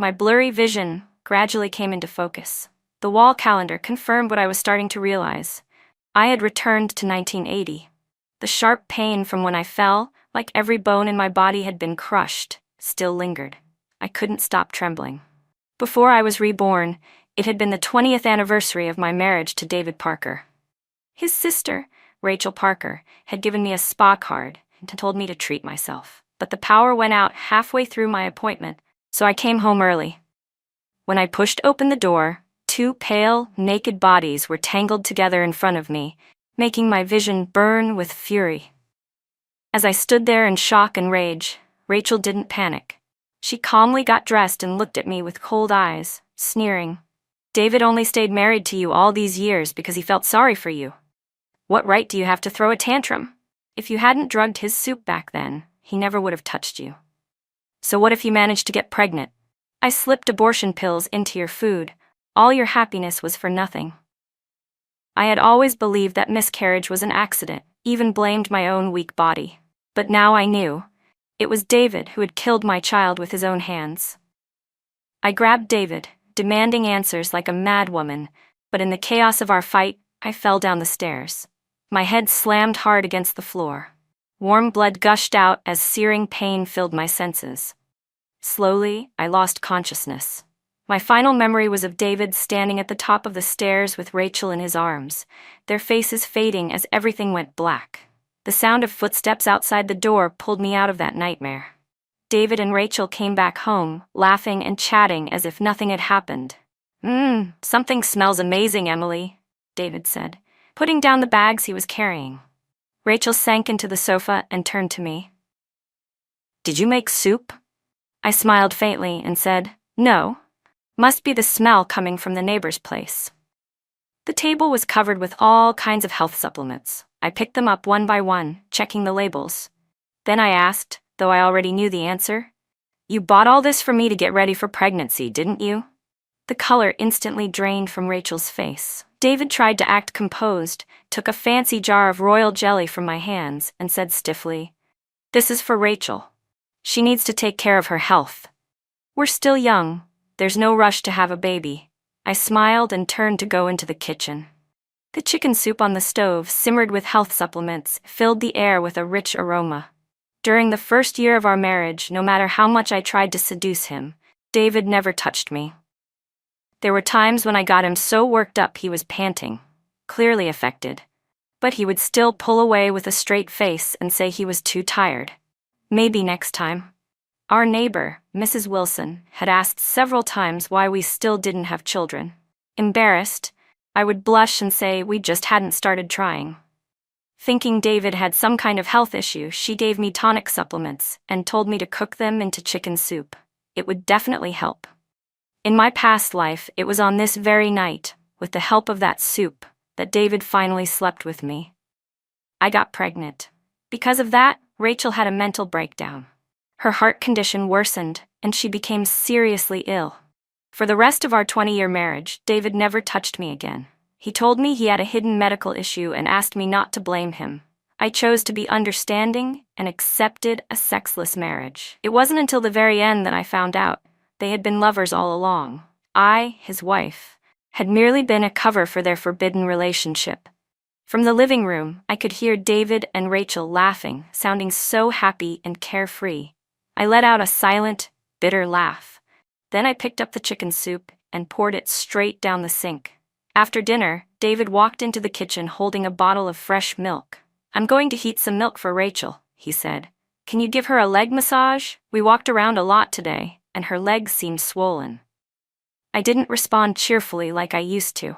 My blurry vision gradually came into focus. The wall calendar confirmed what I was starting to realize. I had returned to 1980. The sharp pain from when I fell, like every bone in my body had been crushed, still lingered. I couldn't stop trembling. Before I was reborn, it had been the 20th anniversary of my marriage to David Parker. His sister, Rachel Parker, had given me a spa card and told me to treat myself. But the power went out halfway through my appointment, so I came home early. When I pushed open the door, two pale, naked bodies were tangled together in front of me, making my vision burn with fury. As I stood there in shock and rage, Rachel didn't panic. She calmly got dressed and looked at me with cold eyes, sneering. "David only stayed married to you all these years because he felt sorry for you. What right do you have to throw a tantrum? If you hadn't drugged his soup back then, he never would have touched you. So what if you managed to get pregnant? I slipped abortion pills into your food. All your happiness was for nothing." I had always believed that miscarriage was an accident, even blamed my own weak body. But now I knew. It was David who had killed my child with his own hands. I grabbed David, demanding answers like a madwoman, but in the chaos of our fight, I fell down the stairs. My head slammed hard against the floor. Warm blood gushed out as searing pain filled my senses. Slowly, I lost consciousness. My final memory was of David standing at the top of the stairs with Rachel in his arms, their faces fading as everything went black. The sound of footsteps outside the door pulled me out of that nightmare. David and Rachel came back home, laughing and chatting as if nothing had happened. Something smells amazing, Emily," David said, putting down the bags he was carrying. Rachel sank into the sofa and turned to me. "Did you make soup?" I smiled faintly and said, "No. Must be the smell coming from the neighbor's place." The table was covered with all kinds of health supplements. I picked them up one by one, checking the labels. Then I asked, though I already knew the answer, "You bought all this for me to get ready for pregnancy, didn't you?" The color instantly drained from Rachel's face. David tried to act composed, took a fancy jar of royal jelly from my hands, and said stiffly, "This is for Rachel. She needs to take care of her health. We're still young. There's no rush to have a baby." I smiled and turned to go into the kitchen. The chicken soup on the stove, simmered with health supplements, filled the air with a rich aroma. During the first year of our marriage, no matter how much I tried to seduce him, David never touched me. There were times when I got him so worked up he was panting, clearly affected. But he would still pull away with a straight face and say he was too tired. Maybe next time. Our neighbor, Mrs. Wilson, had asked several times why we still didn't have children. Embarrassed, I would blush and say we just hadn't started trying. Thinking David had some kind of health issue, she gave me tonic supplements and told me to cook them into chicken soup. It would definitely help. In my past life, it was on this very night, with the help of that soup, that David finally slept with me. I got pregnant. Because of that, Rachel had a mental breakdown. Her heart condition worsened, and she became seriously ill. For the rest of our 20-year marriage, David never touched me again. He told me he had a hidden medical issue and asked me not to blame him. I chose to be understanding and accepted a sexless marriage. It wasn't until the very end that I found out they had been lovers all along. I, his wife, had merely been a cover for their forbidden relationship. From the living room, I could hear David and Rachel laughing, sounding so happy and carefree. I let out a silent, bitter laugh. Then I picked up the chicken soup and poured it straight down the sink. After dinner, David walked into the kitchen holding a bottle of fresh milk. "I'm going to heat some milk for Rachel," he said. "Can you give her a leg massage? We walked around a lot today, and her legs seemed swollen." I didn't respond cheerfully like I used to.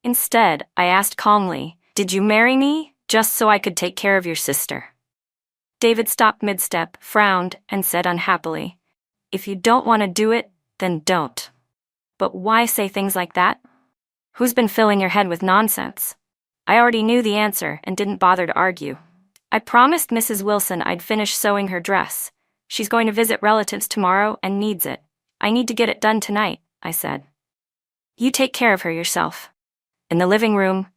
Instead, I asked calmly, "Did you marry me just so I could take care of your sister?" David stopped mid-step, frowned, and said unhappily, "If you don't want to do it, then don't." "But why say things like that? Who's been filling your head with nonsense?" I already knew the answer and didn't bother to argue. I promised Mrs. Wilson I'd finish sewing her dress. She's going to visit relatives tomorrow and needs it. I need to get it done tonight, I said. You take care of her yourself. In the living room,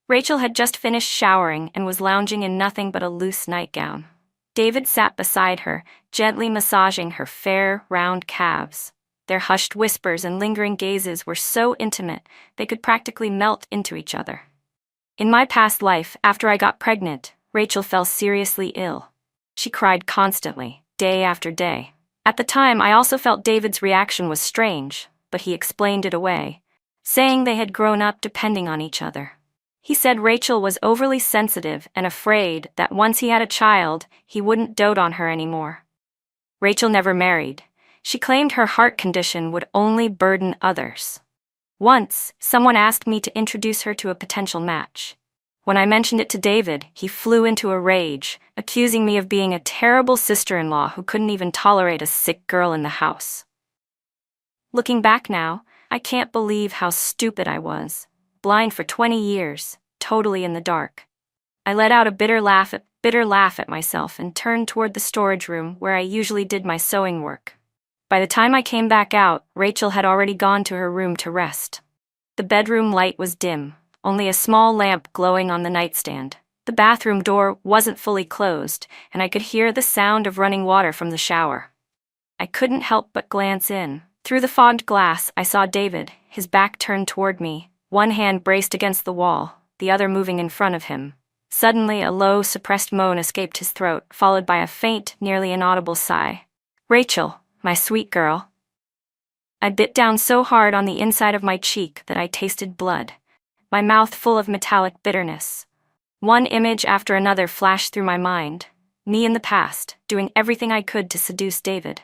Rachel had just finished showering and was lounging in nothing but a loose nightgown. David sat beside her, gently massaging her fair, round calves. Their hushed whispers and lingering gazes were so intimate, they could practically melt into each other. In my past life, after I got pregnant, Rachel fell seriously ill. She cried constantly, day after day. At the time, I also felt David's reaction was strange, but he explained it away, saying they had grown up depending on each other. He said Rachel was overly sensitive and afraid that once he had a child, he wouldn't dote on her anymore. Rachel never married. She claimed her heart condition would only burden others. Once, someone asked me to introduce her to a potential match. When I mentioned it to David, he flew into a rage, accusing me of being a terrible sister-in-law who couldn't even tolerate a sick girl in the house. Looking back now, I can't believe how stupid I was. Blind for 20 years, totally in the dark. I let out a bitter laugh at myself and turned toward the storage room where I usually did my sewing work. By the time I came back out, Rachel had already gone to her room to rest. The bedroom light was dim, only a small lamp glowing on the nightstand. The bathroom door wasn't fully closed, and I could hear the sound of running water from the shower. I couldn't help but glance in. Through the fogged glass, I saw David, his back turned toward me, one hand braced against the wall, the other moving in front of him. Suddenly, a low, suppressed moan escaped his throat, followed by a faint, nearly inaudible sigh. "Rachel, my sweet girl." I bit down so hard on the inside of my cheek that I tasted blood, my mouth full of metallic bitterness. One image after another flashed through my mind, me in the past, doing everything I could to seduce David.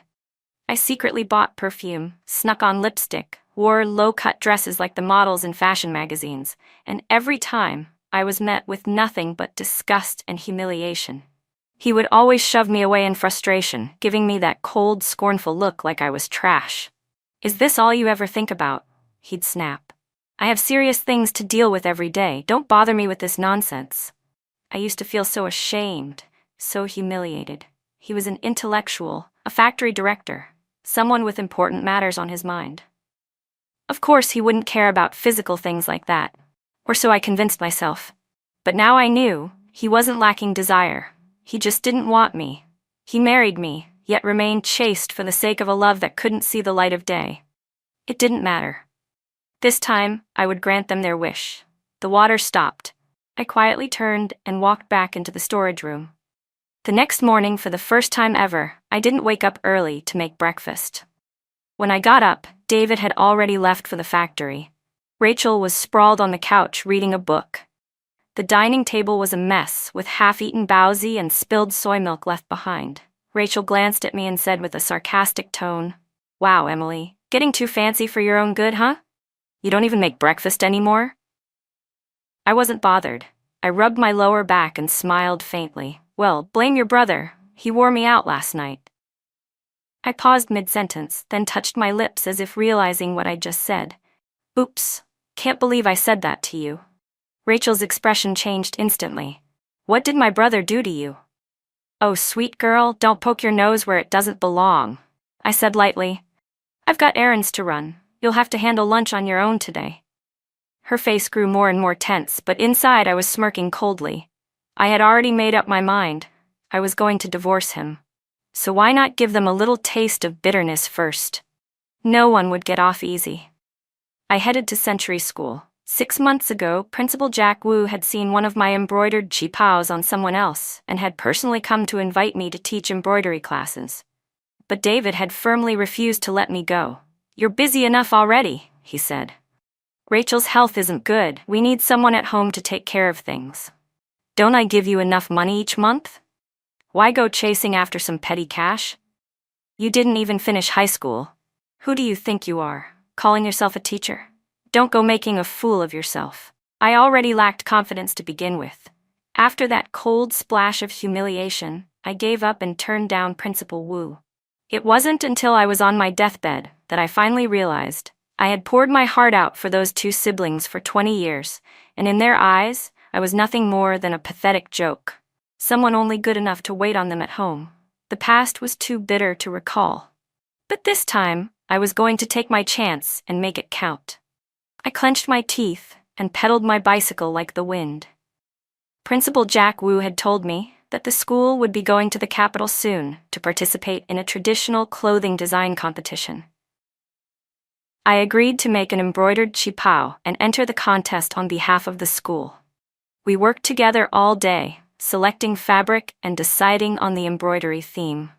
I secretly bought perfume, snuck on lipstick, wore low-cut dresses like the models in fashion magazines, and every time, I was met with nothing but disgust and humiliation. He would always shove me away in frustration, giving me that cold, scornful look like I was trash. "Is this all you ever think about?" he'd snap. "I have serious things to deal with every day. Don't bother me with this nonsense." I used to feel so ashamed, so humiliated. He was an intellectual, a factory director, someone with important matters on his mind. Of course, he wouldn't care about physical things like that, or so I convinced myself. But now I knew, he wasn't lacking desire. He just didn't want me. He married me, yet remained chaste for the sake of a love that couldn't see the light of day. It didn't matter. This time, I would grant them their wish. The water stopped. I quietly turned and walked back into the storage room. The next morning, for the first time ever, I didn't wake up early to make breakfast. When I got up, David had already left for the factory. Rachel was sprawled on the couch reading a book. The dining table was a mess, with half-eaten baozi and spilled soy milk left behind. Rachel glanced at me and said with a sarcastic tone, "Wow, Emily, getting too fancy for your own good, huh? You don't even make breakfast anymore?" I wasn't bothered. I rubbed my lower back and smiled faintly. "Well, blame your brother. He wore me out last night." I paused mid-sentence, then touched my lips as if realizing what I'd just said. "Oops, can't believe I said that to you." Rachel's expression changed instantly. "What did my brother do to you?" "Oh, sweet girl, don't poke your nose where it doesn't belong," I said lightly. "I've got errands to run. You'll have to handle lunch on your own today." Her face grew more and more tense, but inside I was smirking coldly. I had already made up my mind. I was going to divorce him. So why not give them a little taste of bitterness first? No one would get off easy. I headed to Century School. 6 months ago, Principal Jack Wu had seen one of my embroidered qipaos on someone else and had personally come to invite me to teach embroidery classes. But David had firmly refused to let me go. "You're busy enough already," he said. "Rachel's health isn't good. We need someone at home to take care of things. Don't I give you enough money each month? Why go chasing after some petty cash? You didn't even finish high school. Who do you think you are, calling yourself a teacher? Don't go making a fool of yourself." I already lacked confidence to begin with. After that cold splash of humiliation, I gave up and turned down Principal Wu. It wasn't until I was on my deathbed that I finally realized I had poured my heart out for those 2 siblings for 20 years, and in their eyes, I was nothing more than a pathetic joke. Someone only good enough to wait on them at home. The past was too bitter to recall. But this time, I was going to take my chance and make it count. I clenched my teeth and pedaled my bicycle like the wind. Principal Jack Wu had told me that the school would be going to the capital soon to participate in a traditional clothing design competition. I agreed to make an embroidered chipao and enter the contest on behalf of the school. We worked together all day, selecting fabric and deciding on the embroidery theme.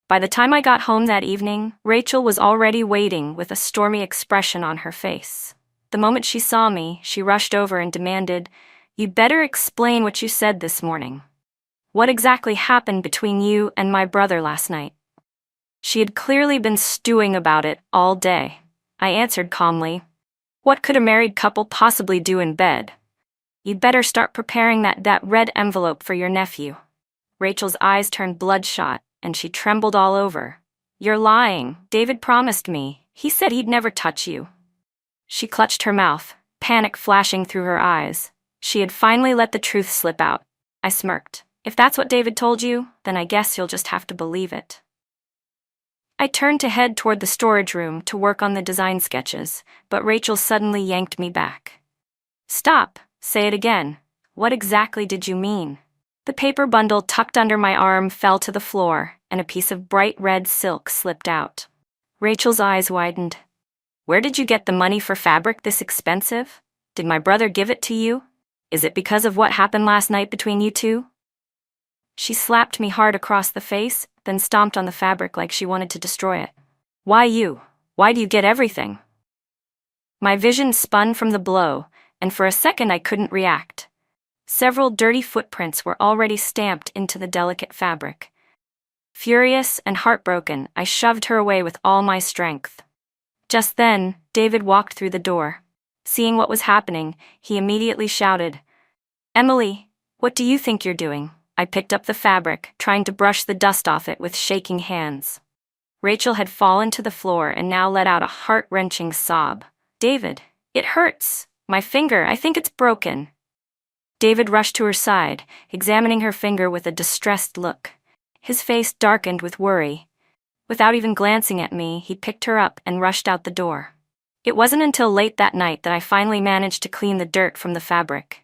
By the time I got home that evening, Rachel was already waiting with a stormy expression on her face. The moment she saw me, she rushed over and demanded, "You better explain what you said this morning. What exactly happened between you and my brother last night?" She had clearly been stewing about it all day. I answered calmly, "What could a married couple possibly do in bed? You'd better start preparing that red envelope for your nephew." Rachel's eyes turned bloodshot, and she trembled all over. "You're lying. David promised me. He said he'd never touch you." She clutched her mouth, panic flashing through her eyes. She had finally let the truth slip out. I smirked. "If that's what David told you, then I guess you'll just have to believe it." I turned to head toward the storage room to work on the design sketches, but Rachel suddenly yanked me back. "Stop, say it again. What exactly did you mean?" The paper bundle tucked under my arm fell to the floor, and a piece of bright red silk slipped out. Rachel's eyes widened. "Where did you get the money for fabric this expensive? Did my brother give it to you? Is it because of what happened last night between you two?" She slapped me hard across the face, then stomped on the fabric like she wanted to destroy it. "Why you? Why do you get everything?" My vision spun from the blow, and for a second I couldn't react. Several dirty footprints were already stamped into the delicate fabric. Furious and heartbroken, I shoved her away with all my strength. Just then, David walked through the door. Seeing what was happening, he immediately shouted, "Emily, what do you think you're doing?" I picked up the fabric, trying to brush the dust off it with shaking hands. Rachel had fallen to the floor and now let out a heart-wrenching sob. "David, it hurts. My finger, I think it's broken." David rushed to her side, examining her finger with a distressed look. His face darkened with worry. Without even glancing at me, he picked her up and rushed out the door. It wasn't until late that night that I finally managed to clean the dirt from the fabric.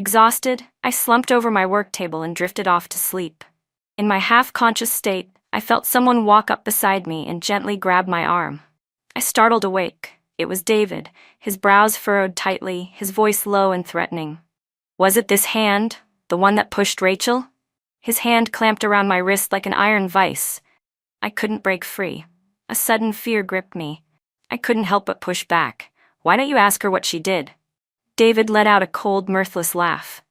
Exhausted, I slumped over my work table and drifted off to sleep. In my half-conscious state, I felt someone walk up beside me and gently grab my arm. I startled awake. It was David, his brows furrowed tightly, his voice low and threatening. Was it this hand, the one that pushed Rachel? His hand clamped around my wrist like an iron vice. I couldn't break free. A sudden fear gripped me. I couldn't help but push back. "Why don't you ask her what she did?" David let out a cold, mirthless laugh.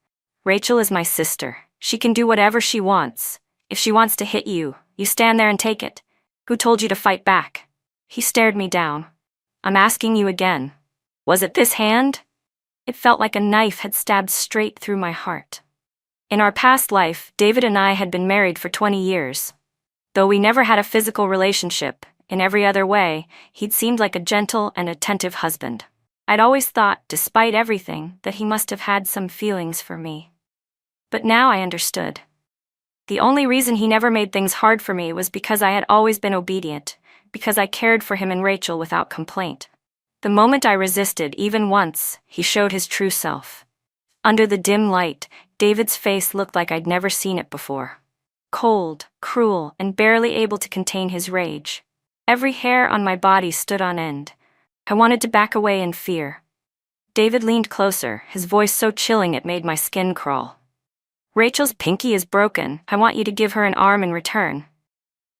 "Rachel is my sister. She can do whatever she wants. If she wants to hit you, you stand there and take it. Who told you to fight back?" He stared me down. "I'm asking you again. Was it this hand?" It felt like a knife had stabbed straight through my heart. In our past life, David and I had been married for 20 years. Though we never had a physical relationship, in every other way, he'd seemed like a gentle and attentive husband. I'd always thought, despite everything, that he must have had some feelings for me. But now I understood. The only reason he never made things hard for me was because I had always been obedient, because I cared for him and Rachel without complaint. The moment I resisted, even once, he showed his true self. Under the dim light, David's face looked like I'd never seen it before. Cold, cruel, and barely able to contain his rage. Every hair on my body stood on end. I wanted to back away in fear. David leaned closer, his voice so chilling it made my skin crawl. "Rachel's pinky is broken. I want you to give her an arm in return."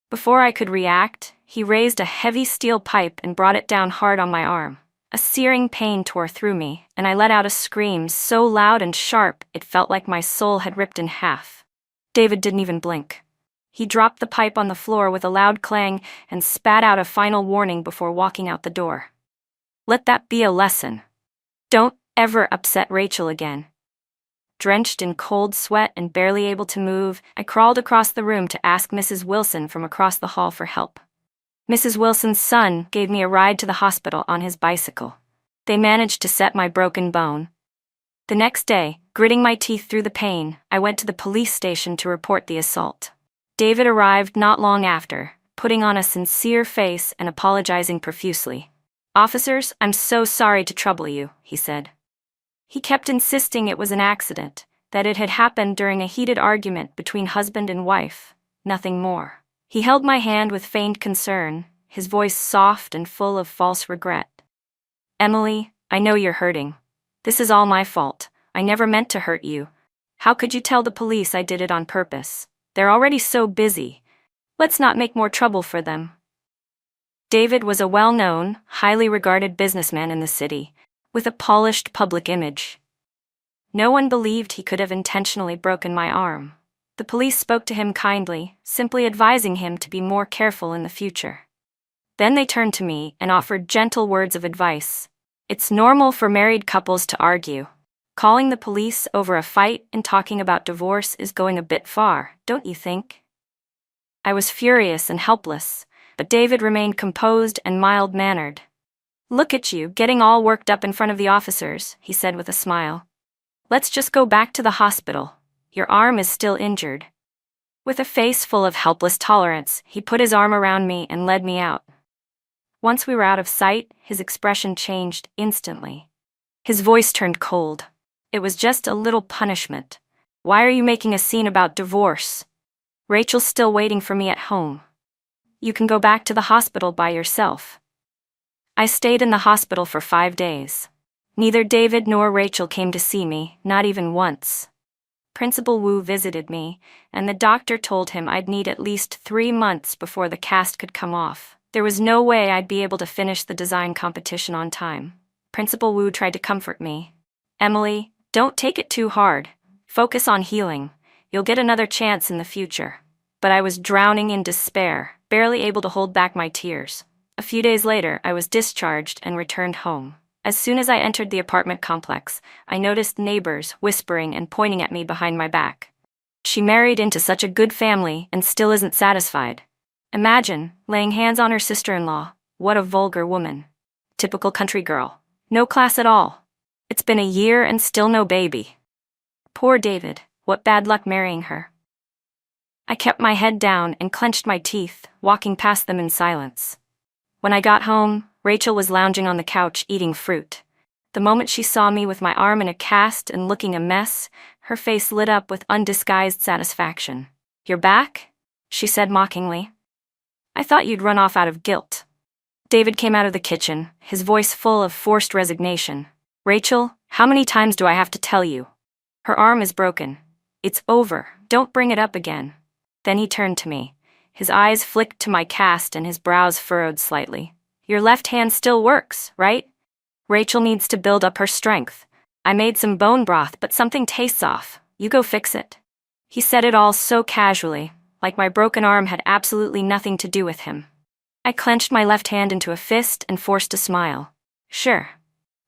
Before I could react, he raised a heavy steel pipe and brought it down hard on my arm. A searing pain tore through me, and I let out a scream so loud and sharp it felt like my soul had ripped in half. David didn't even blink. He dropped the pipe on the floor with a loud clang and spat out a final warning before walking out the door. "Let that be a lesson. Don't ever upset Rachel again." Drenched in cold sweat and barely able to move, I crawled across the room to ask Mrs. Wilson from across the hall for help. Mrs. Wilson's son gave me a ride to the hospital on his bicycle. They managed to set my broken bone. The next day, gritting my teeth through the pain, I went to the police station to report the assault. David arrived not long after, putting on a sincere face and apologizing profusely. "Officers, I'm so sorry to trouble you," he said. He kept insisting it was an accident, that it had happened during a heated argument between husband and wife, nothing more. He held my hand with feigned concern, his voice soft and full of false regret. "Emily, I know you're hurting. This is all my fault. I never meant to hurt you. How could you tell the police I did it on purpose? They're already so busy. Let's not make more trouble for them." David was a well-known, highly regarded businessman in the city, with a polished public image. No one believed he could have intentionally broken my arm. The police spoke to him kindly, simply advising him to be more careful in the future. Then they turned to me and offered gentle words of advice. "It's normal for married couples to argue. Calling the police over a fight and talking about divorce is going a bit far, don't you think?" I was furious and helpless, but David remained composed and mild-mannered. "Look at you, getting all worked up in front of the officers," he said with a smile. "Let's just go back to the hospital. Your arm is still injured." With a face full of helpless tolerance, he put his arm around me and led me out. Once we were out of sight, his expression changed instantly. His voice turned cold. "It was just a little punishment. Why are you making a scene about divorce? Rachel's still waiting for me at home. You can go back to the hospital by yourself." I stayed in the hospital for 5 days. Neither David nor Rachel came to see me, not even once. Principal Wu visited me, and the doctor told him I'd need at least 3 months before the cast could come off. There was no way I'd be able to finish the design competition on time. Principal Wu tried to comfort me. "Emily, don't take it too hard. Focus on healing. You'll get another chance in the future." But I was drowning in despair, barely able to hold back my tears. A few days later, I was discharged and returned home. As soon as I entered the apartment complex, I noticed neighbors whispering and pointing at me behind my back. "She married into such a good family and still isn't satisfied. Imagine, laying hands on her sister-in-law. What a vulgar woman. Typical country girl. No class at all. It's been a year and still no baby. Poor David, what bad luck marrying her." I kept my head down and clenched my teeth, walking past them in silence. When I got home, Rachel was lounging on the couch eating fruit. The moment she saw me with my arm in a cast and looking a mess, her face lit up with undisguised satisfaction. "You're back?" she said mockingly. "I thought you'd run off out of guilt." David came out of the kitchen, his voice full of forced resignation. "Rachel, how many times do I have to tell you? Her arm is broken. It's over. Don't bring it up again." Then he turned to me. His eyes flicked to my cast and his brows furrowed slightly. "Your left hand still works, right? Rachel needs to build up her strength. I made some bone broth, but something tastes off. You go fix it." He said it all so casually, like my broken arm had absolutely nothing to do with him. I clenched my left hand into a fist and forced a smile. "Sure."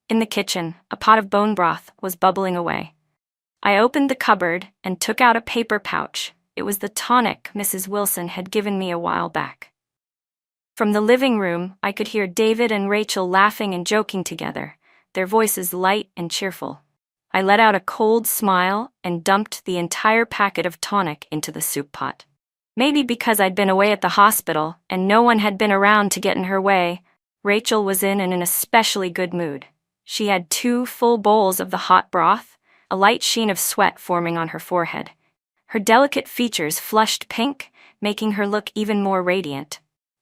In the kitchen, a pot of bone broth was bubbling away. I opened the cupboard and took out a paper pouch. It was the tonic Mrs. Wilson had given me a while back. From the living room, I could hear David and Rachel laughing and joking together, their voices light and cheerful. I let out a cold smile and dumped the entire packet of tonic into the soup pot. Maybe because I'd been away at the hospital and no one had been around to get in her way, Rachel was in an especially good mood. She had 2 full bowls of the hot broth, a light sheen of sweat forming on her forehead. Her delicate features flushed pink, making her look even more radiant.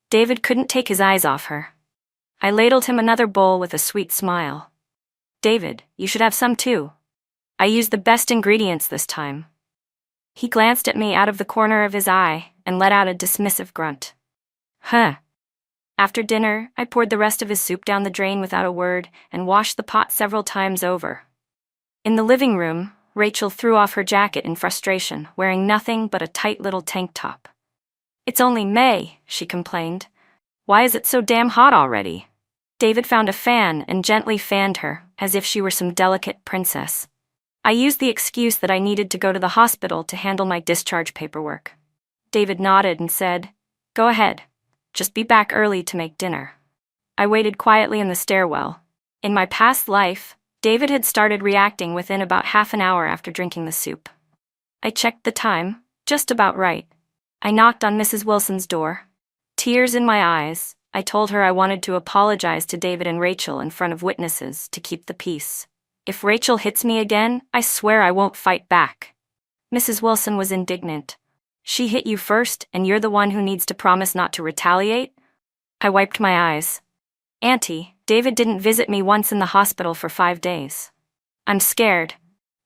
David couldn't take his eyes off her. I ladled him another bowl with a sweet smile. "David, you should have some too. I used the best ingredients this time." He glanced at me out of the corner of his eye and let out a dismissive grunt. "Huh." After dinner, I poured the rest of his soup down the drain without a word and washed the pot several times over. In the living room, Rachel threw off her jacket in frustration, wearing nothing but a tight little tank top. "It's only May," she complained. "Why is it so damn hot already?" David found a fan and gently fanned her, as if she were some delicate princess. I used the excuse that I needed to go to the hospital to handle my discharge paperwork. David nodded and said, "Go ahead. Just be back early to make dinner." I waited quietly in the stairwell. In my past life, David had started reacting within about half an hour after drinking the soup. I checked the time, just about right. I knocked on Mrs. Wilson's door. Tears in my eyes, I told her I wanted to apologize to David and Rachel in front of witnesses to keep the peace. "If Rachel hits me again, I swear I won't fight back." Mrs. Wilson was indignant. "She hit you first, and you're the one who needs to promise not to retaliate?" I wiped my eyes. Auntie, David didn't visit me once in the hospital for 5 days. I'm scared.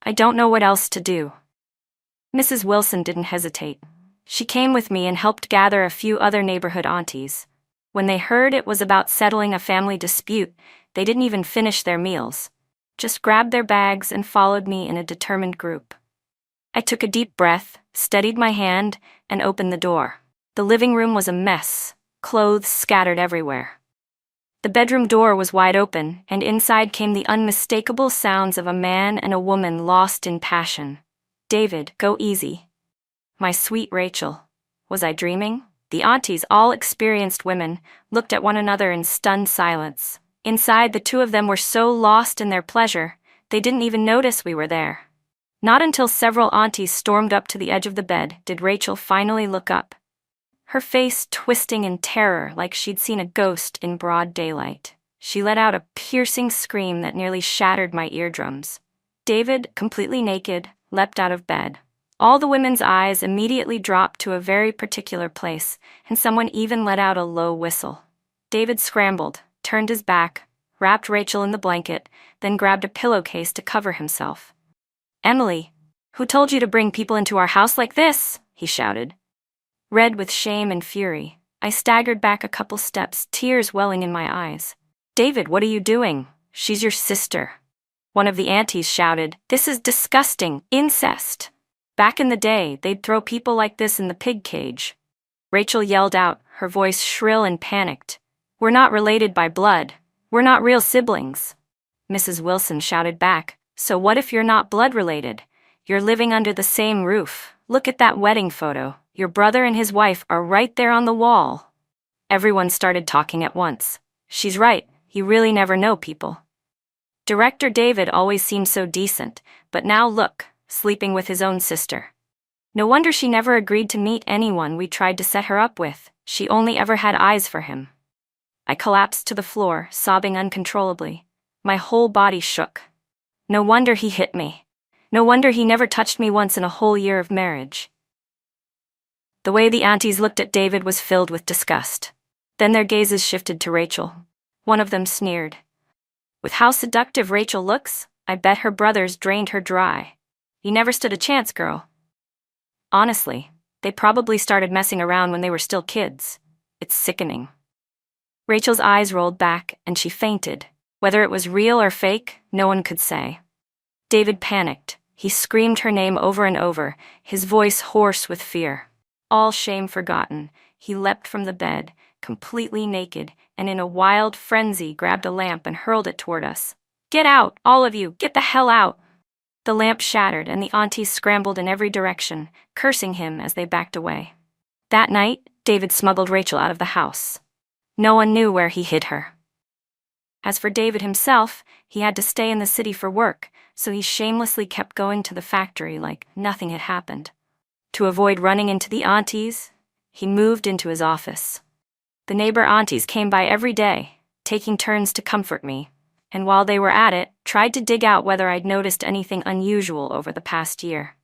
I don't know what else to do. Mrs. Wilson didn't hesitate. She came with me and helped gather a few other neighborhood aunties. When they heard it was about settling a family dispute, they didn't even finish their meals. Just grabbed their bags and followed me in a determined group. I took a deep breath, steadied my hand, and opened the door. The living room was a mess, clothes scattered everywhere. The bedroom door was wide open, and inside came the unmistakable sounds of a man and a woman lost in passion. David, go easy. My sweet Rachel. Was I dreaming? The aunties, all experienced women, looked at one another in stunned silence. Inside, the two of them were so lost in their pleasure, they didn't even notice we were there. Not until several aunties stormed up to the edge of the bed did Rachel finally look up, her face twisting in terror like she'd seen a ghost in broad daylight. She let out a piercing scream that nearly shattered my eardrums. David, completely naked, leapt out of bed. All the women's eyes immediately dropped to a very particular place, and someone even let out a low whistle. David scrambled, turned his back, wrapped Rachel in the blanket, then grabbed a pillowcase to cover himself. "Emily, who told you to bring people into our house like this?" he shouted. Red with shame and fury, I staggered back a couple steps, tears welling in my eyes. "David, what are you doing? She's your sister." One of the aunties shouted, "This is disgusting, incest." Back in the day, they'd throw people like this in the pig cage. Rachel yelled out, her voice shrill and panicked. "We're not related by blood. We're not real siblings." Mrs. Wilson shouted back, "So what if you're not blood related? You're living under the same roof. Look at that wedding photo. Your brother and his wife are right there on the wall." Everyone started talking at once. "She's right, you really never know people. Director David always seemed so decent, but now look, sleeping with his own sister. No wonder she never agreed to meet anyone we tried to set her up with. She only ever had eyes for him." I collapsed to the floor, sobbing uncontrollably. My whole body shook. No wonder he hit me. No wonder he never touched me once in a whole year of marriage. The way the aunties looked at David was filled with disgust. Then their gazes shifted to Rachel. One of them sneered. "With how seductive Rachel looks, I bet her brothers drained her dry. You never stood a chance, girl." Honestly, they probably started messing around when they were still kids. It's sickening. Rachel's eyes rolled back, and she fainted. Whether it was real or fake, no one could say. David panicked. He screamed her name over and over, his voice hoarse with fear. All shame forgotten, he leapt from the bed, completely naked, and in a wild frenzy grabbed a lamp and hurled it toward us. "Get out, all of you, get the hell out!" The lamp shattered, and the aunties scrambled in every direction, cursing him as they backed away. That night, David smuggled Rachel out of the house. No one knew where he hid her. As for David himself, he had to stay in the city for work, so he shamelessly kept going to the factory like nothing had happened. To avoid running into the aunties, he moved into his office. The neighbor aunties came by every day, taking turns to comfort me, and while they were at it, tried to dig out whether I'd noticed anything unusual over the past year.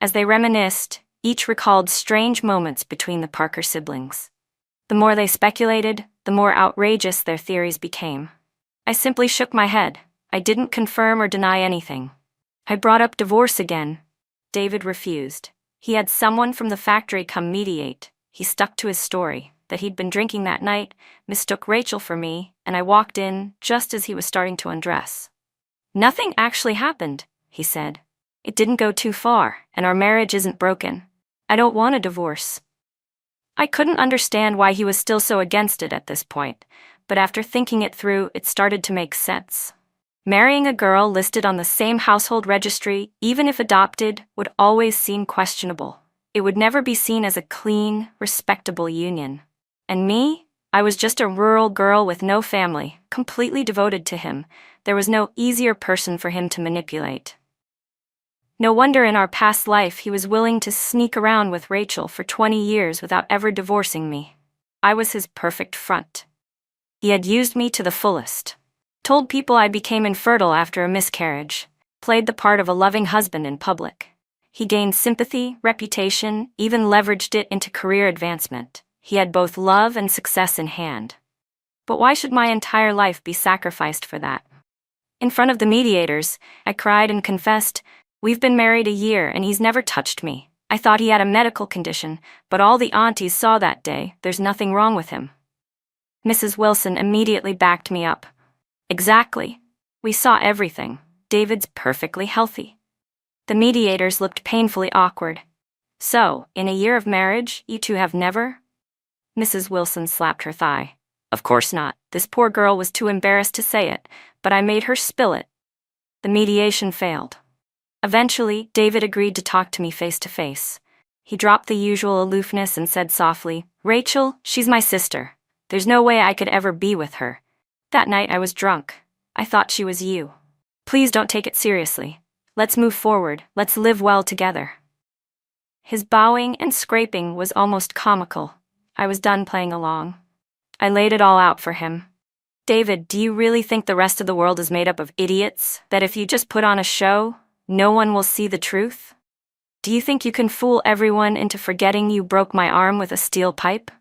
As they reminisced, each recalled strange moments between the Parker siblings. The more they speculated, the more outrageous their theories became. I simply shook my head. I didn't confirm or deny anything. I brought up divorce again. David refused. He had someone from the factory come mediate. He stuck to his story, that he'd been drinking that night, mistook Rachel for me, and I walked in just as he was starting to undress. "Nothing actually happened," he said. "It didn't go too far, and our marriage isn't broken. I don't want a divorce." I couldn't understand why he was still so against it at this point, but after thinking it through, it started to make sense. Marrying a girl listed on the same household registry, even if adopted, would always seem questionable. It would never be seen as a clean, respectable union. And me? I was just a rural girl with no family, completely devoted to him. There was no easier person for him to manipulate. No wonder in our past life he was willing to sneak around with Rachel for 20 years without ever divorcing me. I was his perfect front. He had used me to the fullest. Told people I became infertile after a miscarriage. Played the part of a loving husband in public. He gained sympathy, reputation, even leveraged it into career advancement. He had both love and success in hand. But why should my entire life be sacrificed for that? In front of the mediators, I cried and confessed, "We've been married a year and he's never touched me. I thought he had a medical condition, but all the aunties saw that day, there's nothing wrong with him." Mrs. Wilson immediately backed me up. "Exactly. We saw everything. David's perfectly healthy." The mediators looked painfully awkward. "So, in a year of marriage, you two have never?" Mrs. Wilson slapped her thigh. "Of course not." This poor girl was too embarrassed to say it, but I made her spill it. The mediation failed. Eventually, David agreed to talk to me face to face. He dropped the usual aloofness and said softly, "Rachel, she's my sister. There's no way I could ever be with her. That night I was drunk. I thought she was you. Please don't take it seriously. Let's move forward. Let's live well together." His bowing and scraping was almost comical. I was done playing along. I laid it all out for him. "David, do you really think the rest of the world is made up of idiots? That if you just put on a show, no one will see the truth? Do you think you can fool everyone into forgetting you broke my arm with a steel pipe?"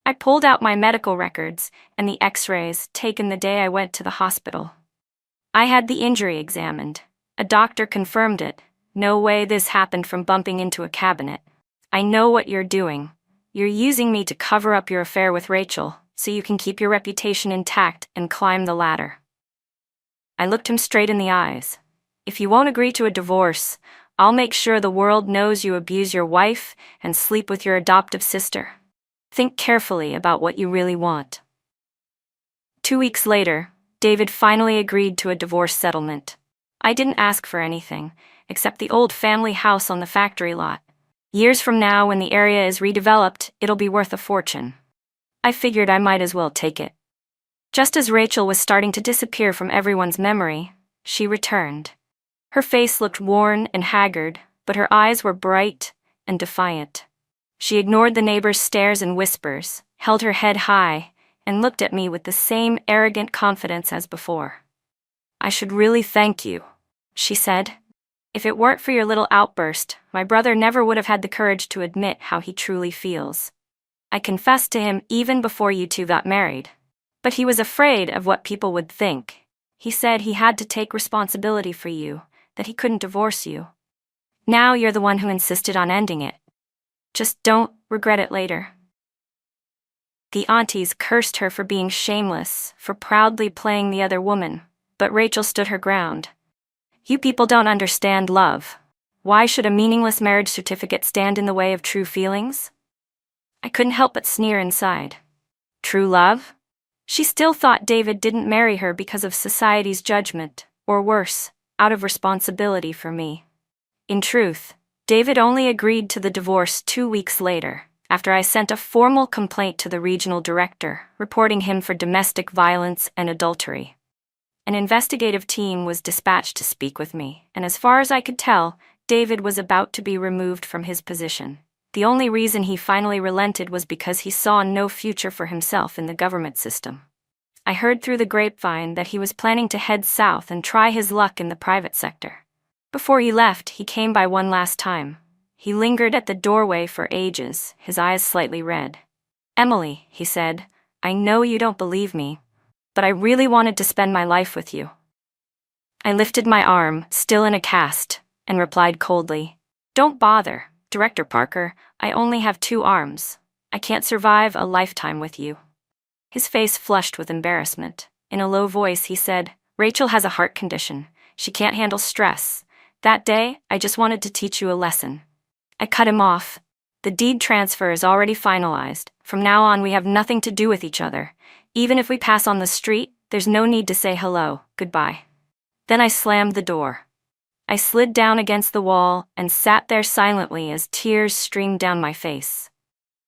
I pulled out my medical records and the x-rays taken the day I went to the hospital. I had the injury examined. A doctor confirmed it. "No way this happened from bumping into a cabinet. I know what you're doing. You're using me to cover up your affair with Rachel, so you can keep your reputation intact and climb the ladder." I looked him straight in the eyes. "If you won't agree to a divorce, I'll make sure the world knows you abuse your wife and sleep with your adoptive sister. Think carefully about what you really want." 2 weeks later, David finally agreed to a divorce settlement. I didn't ask for anything, except the old family house on the factory lot. Years from now, when the area is redeveloped, it'll be worth a fortune. I figured I might as well take it. Just as Rachel was starting to disappear from everyone's memory, she returned. Her face looked worn and haggard, but her eyes were bright and defiant. She ignored the neighbors' stares and whispers, held her head high, and looked at me with the same arrogant confidence as before. "I should really thank you," she said. "If it weren't for your little outburst, my brother never would have had the courage to admit how he truly feels. I confessed to him even before you two got married. But he was afraid of what people would think. He said he had to take responsibility for you, that he couldn't divorce you. Now you're the one who insisted on ending it. Just don't regret it later." The aunties cursed her for being shameless, for proudly playing the other woman, but Rachel stood her ground. "You people don't understand love. Why should a meaningless marriage certificate stand in the way of true feelings?" I couldn't help but sneer inside. True love? She still thought David didn't marry her because of society's judgment, or worse, out of responsibility for me. In truth, David only agreed to the divorce 2 weeks later, after I sent a formal complaint to the regional director, reporting him for domestic violence and adultery. An investigative team was dispatched to speak with me, and as far as I could tell, David was about to be removed from his position. The only reason he finally relented was because he saw no future for himself in the government system. I heard through the grapevine that he was planning to head south and try his luck in the private sector. Before he left, he came by one last time. He lingered at the doorway for ages, his eyes slightly red. "Emily," he said, "I know you don't believe me, but I really wanted to spend my life with you." I lifted my arm, still in a cast, and replied coldly, "Don't bother, Director Parker, I only have 2 arms. I can't survive a lifetime with you." His face flushed with embarrassment. In a low voice he said, "Rachel has a heart condition. She can't handle stress. That day, I just wanted to teach you a lesson." I cut him off. "The deed transfer is already finalized. From now on we have nothing to do with each other. Even if we pass on the street, there's no need to say hello, goodbye." Then I slammed the door. I slid down against the wall and sat there silently as tears streamed down my face.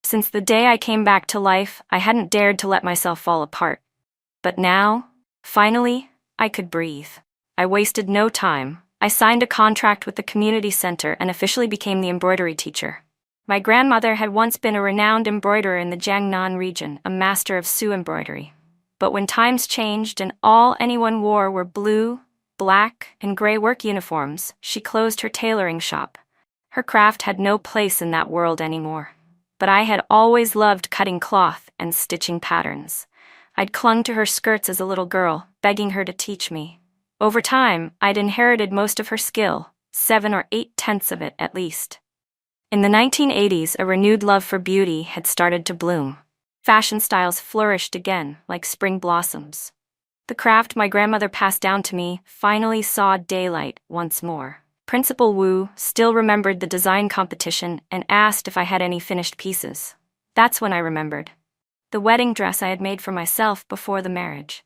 Since the day I came back to life, I hadn't dared to let myself fall apart. But now, finally, I could breathe. I wasted no time. I signed a contract with the community center and officially became the embroidery teacher. My grandmother had once been a renowned embroiderer in the Jiangnan region, a master of Sioux embroidery. But when times changed and all anyone wore were blue, black, and gray work uniforms, she closed her tailoring shop. Her craft had no place in that world anymore. but I had always loved cutting cloth and stitching patterns. I'd clung to her skirts as a little girl, begging her to teach me. Over time, I'd inherited most of her skill, 7 or 8/10 of it at least. In the 1980s, a renewed love for beauty had started to bloom. Fashion styles flourished again, like spring blossoms. The craft my grandmother passed down to me finally saw daylight once more. Principal Wu still remembered the design competition and asked if I had any finished pieces. That's when I remembered. The wedding dress I had made for myself before the marriage.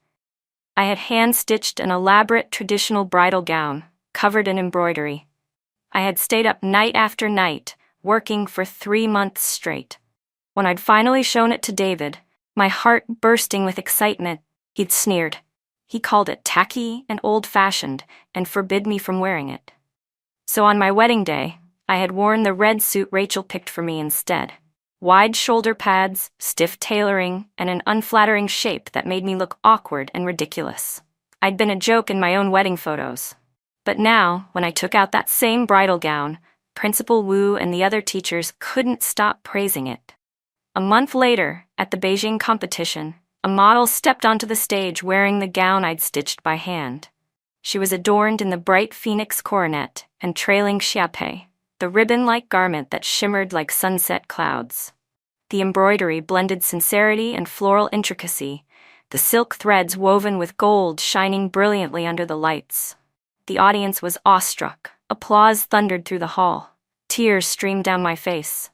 I had hand-stitched an elaborate traditional bridal gown, covered in embroidery. I had stayed up night after night, working for 3 months straight. When I'd finally shown it to David, my heart bursting with excitement, he'd sneered. He called it tacky and old-fashioned and forbid me from wearing it. So on my wedding day, I had worn the red suit Rachel picked for me instead. Wide shoulder pads, stiff tailoring, and an unflattering shape that made me look awkward and ridiculous. I'd been a joke in my own wedding photos. But now, when I took out that same bridal gown, Principal Wu and the other teachers couldn't stop praising it. A month later, at the Beijing competition, a model stepped onto the stage wearing the gown I'd stitched by hand. She was adorned in the bright phoenix coronet and trailing xiape, the ribbon-like garment that shimmered like sunset clouds. The embroidery blended sincerity and floral intricacy, the silk threads woven with gold shining brilliantly under the lights. The audience was awestruck. Applause thundered through the hall. Tears streamed down my face.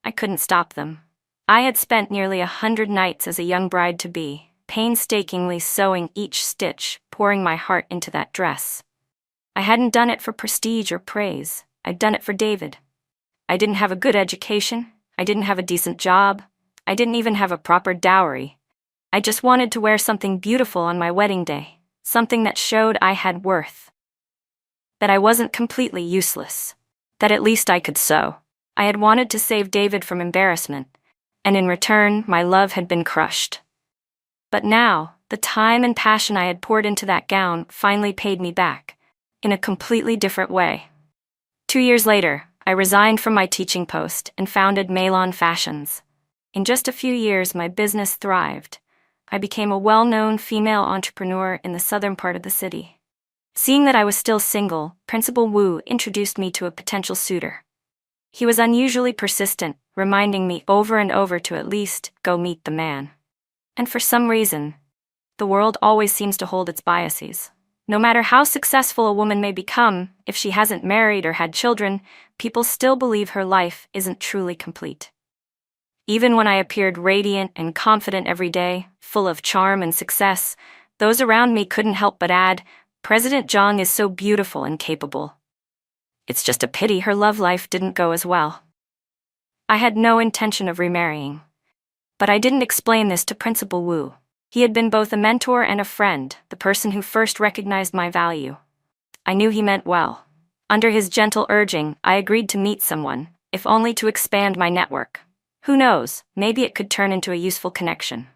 I couldn't stop them. I had spent nearly 100 nights as a young bride-to-be, painstakingly sewing each stitch, pouring my heart into that dress. I hadn't done it for prestige or praise. I'd done it for David. I didn't have a good education. I didn't have a decent job. I didn't even have a proper dowry. I just wanted to wear something beautiful on my wedding day, something that showed I had worth. That I wasn't completely useless. That at least I could sew. I had wanted to save David from embarrassment, and in return, my love had been crushed. But now, the time and passion I had poured into that gown finally paid me back, in a completely different way. 2 years later, I resigned from my teaching post and founded Melon Fashions. In just a few years, my business thrived. I became a well-known female entrepreneur in the southern part of the city. Seeing that I was still single, Principal Wu introduced me to a potential suitor. He was unusually persistent, reminding me over and over to at least go meet the man. And for some reason, the world always seems to hold its biases. No matter how successful a woman may become, if she hasn't married or had children, people still believe her life isn't truly complete. Even when I appeared radiant and confident every day, full of charm and success, those around me couldn't help but add, "President Zhang is so beautiful and capable. It's just a pity her love life didn't go as well." I had no intention of remarrying. But I didn't explain this to Principal Wu. He had been both a mentor and a friend, the person who first recognized my value. I knew he meant well. Under his gentle urging, I agreed to meet someone, if only to expand my network. Who knows, maybe it could turn into a useful connection.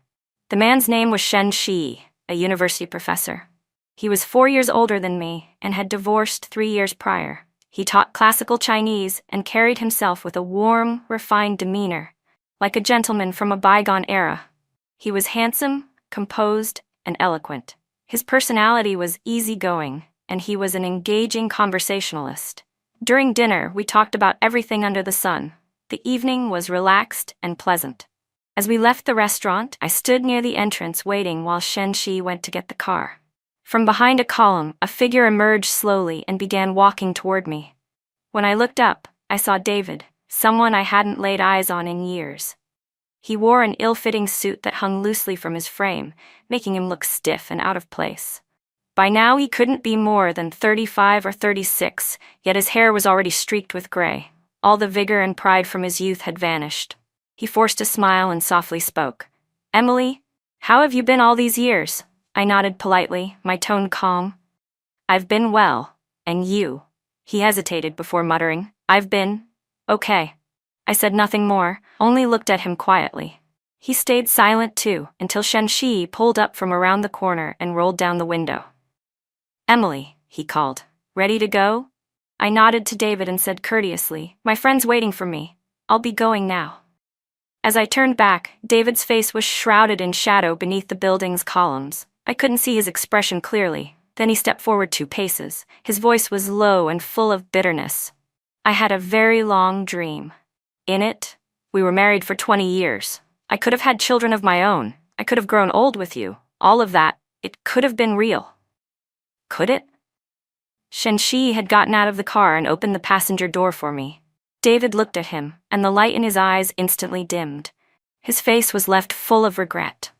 The man's name was Shen Shi, a university professor. He was 4 years older than me and had divorced 3 years prior. He taught classical Chinese and carried himself with a warm, refined demeanor, like a gentleman from a bygone era. He was handsome, composed, and eloquent. His personality was easygoing, and he was an engaging conversationalist. During dinner, we talked about everything under the sun. The evening was relaxed and pleasant. As we left the restaurant, I stood near the entrance waiting while Shen Shi went to get the car. From behind a column, a figure emerged slowly and began walking toward me. When I looked up, I saw David, someone I hadn't laid eyes on in years. He wore an ill-fitting suit that hung loosely from his frame, making him look stiff and out of place. By now he couldn't be more than 35 or 36, yet his hair was already streaked with gray. All the vigor and pride from his youth had vanished. He forced a smile and softly spoke. "Emily, how have you been all these years?" I nodded politely, my tone calm. "I've been well, and you?" He hesitated before muttering, "I've been okay." I said nothing more, only looked at him quietly. He stayed silent too, until Shen Shi pulled up from around the corner and rolled down the window. "Emily," he called, "ready to go?" I nodded to David and said courteously, "My friend's waiting for me. I'll be going now." As I turned back, David's face was shrouded in shadow beneath the building's columns. I couldn't see his expression clearly. Then he stepped forward 2 paces. His voice was low and full of bitterness. I had a very long dream. In it, we were married for 20 years. I could have had children of my own. I could have grown old with you. All of that, it could have been real. Could it? Shenshi had gotten out of the car and opened the passenger door for me. David looked at him, and the light in his eyes instantly dimmed. His face was left full of regret.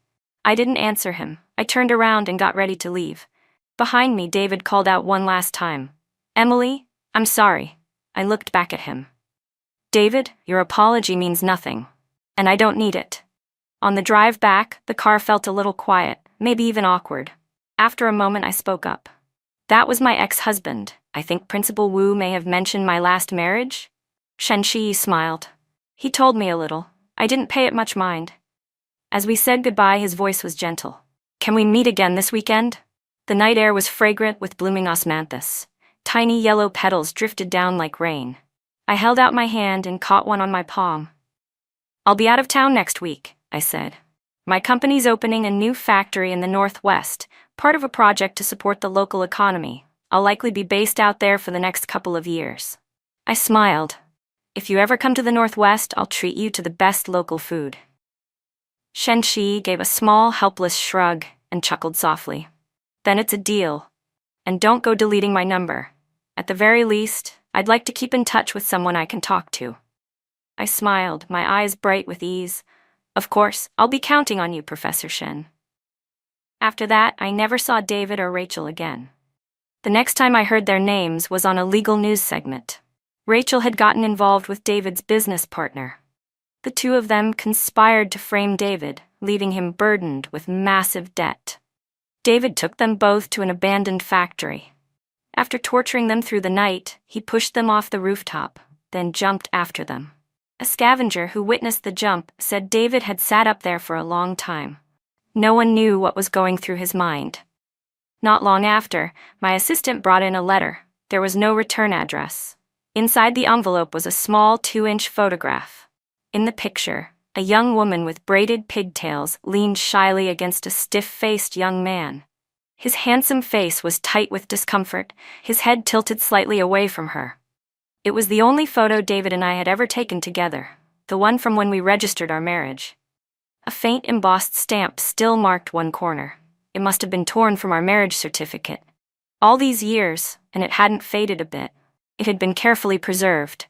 I didn't answer him. I turned around and got ready to leave. Behind me, David called out one last time. Emily, I'm sorry. I looked back at him. David, your apology means nothing. And I don't need it. On the drive back, the car felt a little quiet, maybe even awkward. After a moment, I spoke up. That was my ex-husband. I think Principal Wu may have mentioned my last marriage? Shenshi smiled. He told me a little. I didn't pay it much mind. As we said goodbye, his voice was gentle. Can we meet again this weekend? The night air was fragrant with blooming osmanthus. Tiny yellow petals drifted down like rain. I held out my hand and caught one on my palm. I'll be out of town next week, I said. My company's opening a new factory in the Northwest, part of a project to support the local economy. I'll likely be based out there for the next couple of years. I smiled. If you ever come to the Northwest, I'll treat you to the best local food. Shenshi gave a small, helpless shrug and chuckled softly. Then it's a deal. And don't go deleting my number. At the very least, I'd like to keep in touch with someone I can talk to. I smiled, my eyes bright with ease. Of course, I'll be counting on you, Professor Shen. After that, I never saw David or Rachel again. The next time I heard their names was on a legal news segment. Rachel had gotten involved with David's business partner. The two of them conspired to frame David, leaving him burdened with massive debt. David took them both to an abandoned factory. After torturing them through the night, he pushed them off the rooftop, then jumped after them. A scavenger who witnessed the jump said David had sat up there for a long time. No one knew what was going through his mind. Not long after, my assistant brought in a letter. There was no return address. Inside the envelope was a small 2-inch photograph. In the picture, a young woman with braided pigtails leaned shyly against a stiff-faced young man. His handsome face was tight with discomfort, his head tilted slightly away from her. It was the only photo David and I had ever taken together, the one from when we registered our marriage. A faint embossed stamp still marked one corner. It must have been torn from our marriage certificate. All these years, and it hadn't faded a bit. It had been carefully preserved.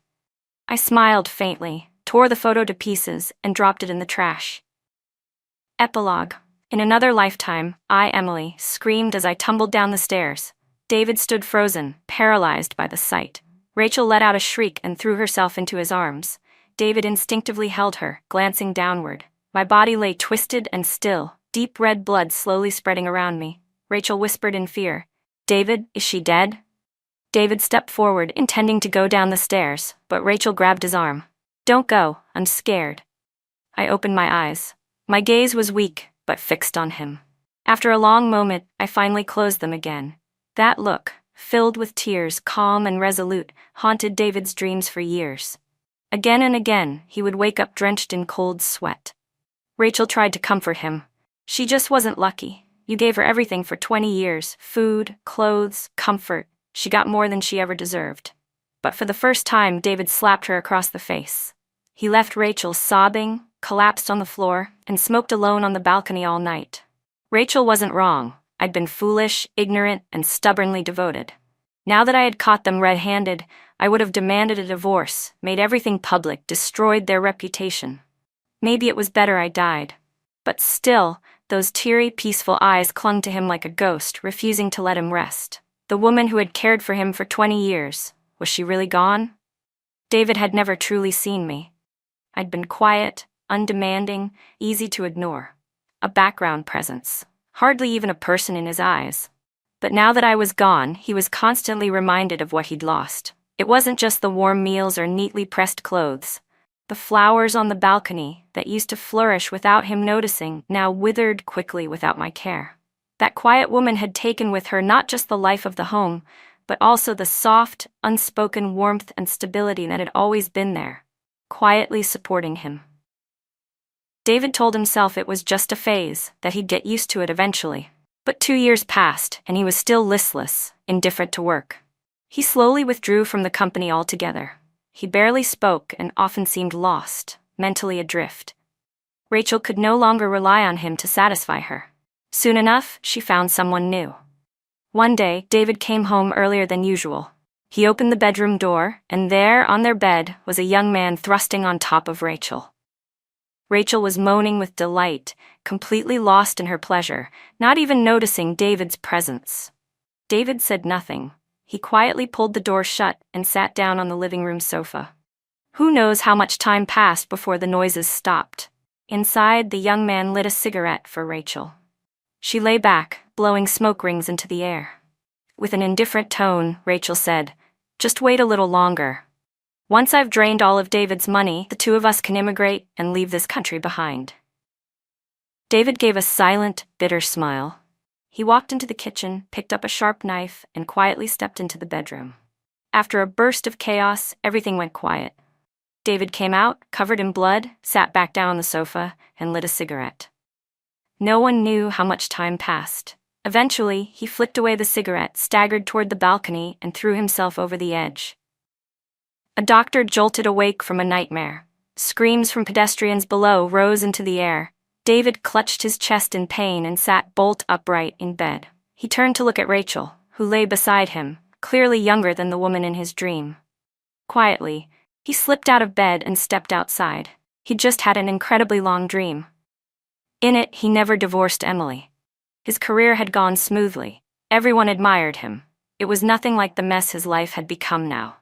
I smiled faintly, tore the photo to pieces, and dropped it in the trash. Epilogue. In another lifetime, I, Emily, screamed as I tumbled down the stairs. David stood frozen, paralyzed by the sight. Rachel let out a shriek and threw herself into his arms. David instinctively held her, glancing downward. My body lay twisted and still, deep red blood slowly spreading around me. Rachel whispered in fear, David, is she dead? David stepped forward, intending to go down the stairs, but Rachel grabbed his arm. Don't go, I'm scared. I opened my eyes. My gaze was weak, but fixed on him. After a long moment, I finally closed them again. That look, filled with tears, calm and resolute, haunted David's dreams for years. Again and again, he would wake up drenched in cold sweat. Rachel tried to comfort him. She just wasn't lucky. You gave her everything for 20 years, food, clothes, comfort. She got more than she ever deserved. But for the first time, David slapped her across the face. He left Rachel sobbing, collapsed on the floor, and smoked alone on the balcony all night. Rachel wasn't wrong. I'd been foolish, ignorant, and stubbornly devoted. Now that I had caught them red-handed, I would have demanded a divorce, made everything public, destroyed their reputation. Maybe it was better I died. But still, those teary, peaceful eyes clung to him like a ghost, refusing to let him rest. The woman who had cared for him for 20 years, was she really gone? David had never truly seen me. I'd been quiet, undemanding, easy to ignore. A background presence. Hardly even a person in his eyes. But now that I was gone, he was constantly reminded of what he'd lost. It wasn't just the warm meals or neatly pressed clothes. The flowers on the balcony that used to flourish without him noticing now withered quickly without my care. That quiet woman had taken with her not just the life of the home, but also the soft, unspoken warmth and stability that had always been there, quietly supporting him. David told himself it was just a phase, that he'd get used to it eventually. But 2 years passed, and he was still listless, indifferent to work. He slowly withdrew from the company altogether. He barely spoke and often seemed lost, mentally adrift. Rachel could no longer rely on him to satisfy her. Soon enough, she found someone new. One day, David came home earlier than usual. He opened the bedroom door, and there, on their bed, was a young man thrusting on top of Rachel. Rachel was moaning with delight, completely lost in her pleasure, not even noticing David's presence. David said nothing. He quietly pulled the door shut and sat down on the living room sofa. Who knows how much time passed before the noises stopped. Inside, the young man lit a cigarette for Rachel. She lay back, blowing smoke rings into the air. With an indifferent tone, Rachel said, "Just wait a little longer. Once I've drained all of David's money, the two of us can immigrate and leave this country behind." David gave a silent, bitter smile. He walked into the kitchen, picked up a sharp knife, and quietly stepped into the bedroom. After a burst of chaos, everything went quiet. David came out, covered in blood, sat back down on the sofa, and lit a cigarette. No one knew how much time passed. Eventually, he flicked away the cigarette, staggered toward the balcony, and threw himself over the edge. A doctor jolted awake from a nightmare. Screams from pedestrians below rose into the air. David clutched his chest in pain and sat bolt upright in bed. He turned to look at Rachel, who lay beside him, clearly younger than the woman in his dream. Quietly, he slipped out of bed and stepped outside. He'd just had an incredibly long dream. In it, he never divorced Emily. His career had gone smoothly. Everyone admired him. It was nothing like the mess his life had become now.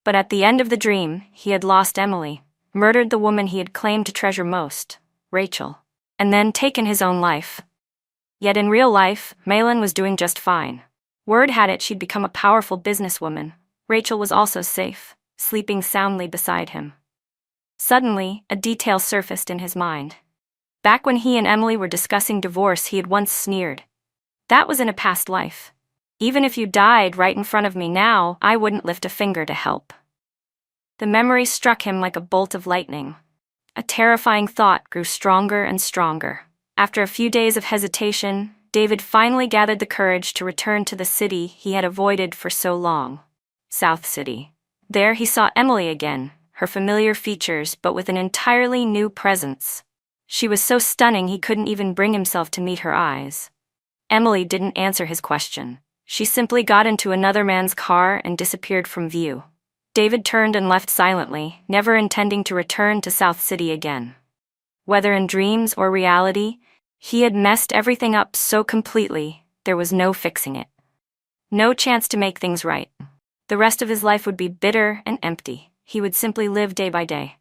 But at the end of the dream, he had lost Emily, murdered the woman he had claimed to treasure most, Rachel, and then taken his own life. Yet in real life, Malin was doing just fine. Word had it she'd become a powerful businesswoman. Rachel was also safe, sleeping soundly beside him. Suddenly, a detail surfaced in his mind. Back when he and Emily were discussing divorce, he had once sneered. "That was in a past life. Even if you died right in front of me now, I wouldn't lift a finger to help." The memory struck him like a bolt of lightning. A terrifying thought grew stronger and stronger. After a few days of hesitation, David finally gathered the courage to return to the city he had avoided for so long, South City. There he saw Emily again, her familiar features but with an entirely new presence. She was so stunning he couldn't even bring himself to meet her eyes. Emily didn't answer his question. She simply got into another man's car and disappeared from view. David turned and left silently, never intending to return to South City again. Whether in dreams or reality, he had messed everything up so completely, there was no fixing it. No chance to make things right. The rest of his life would be bitter and empty. He would simply live day by day.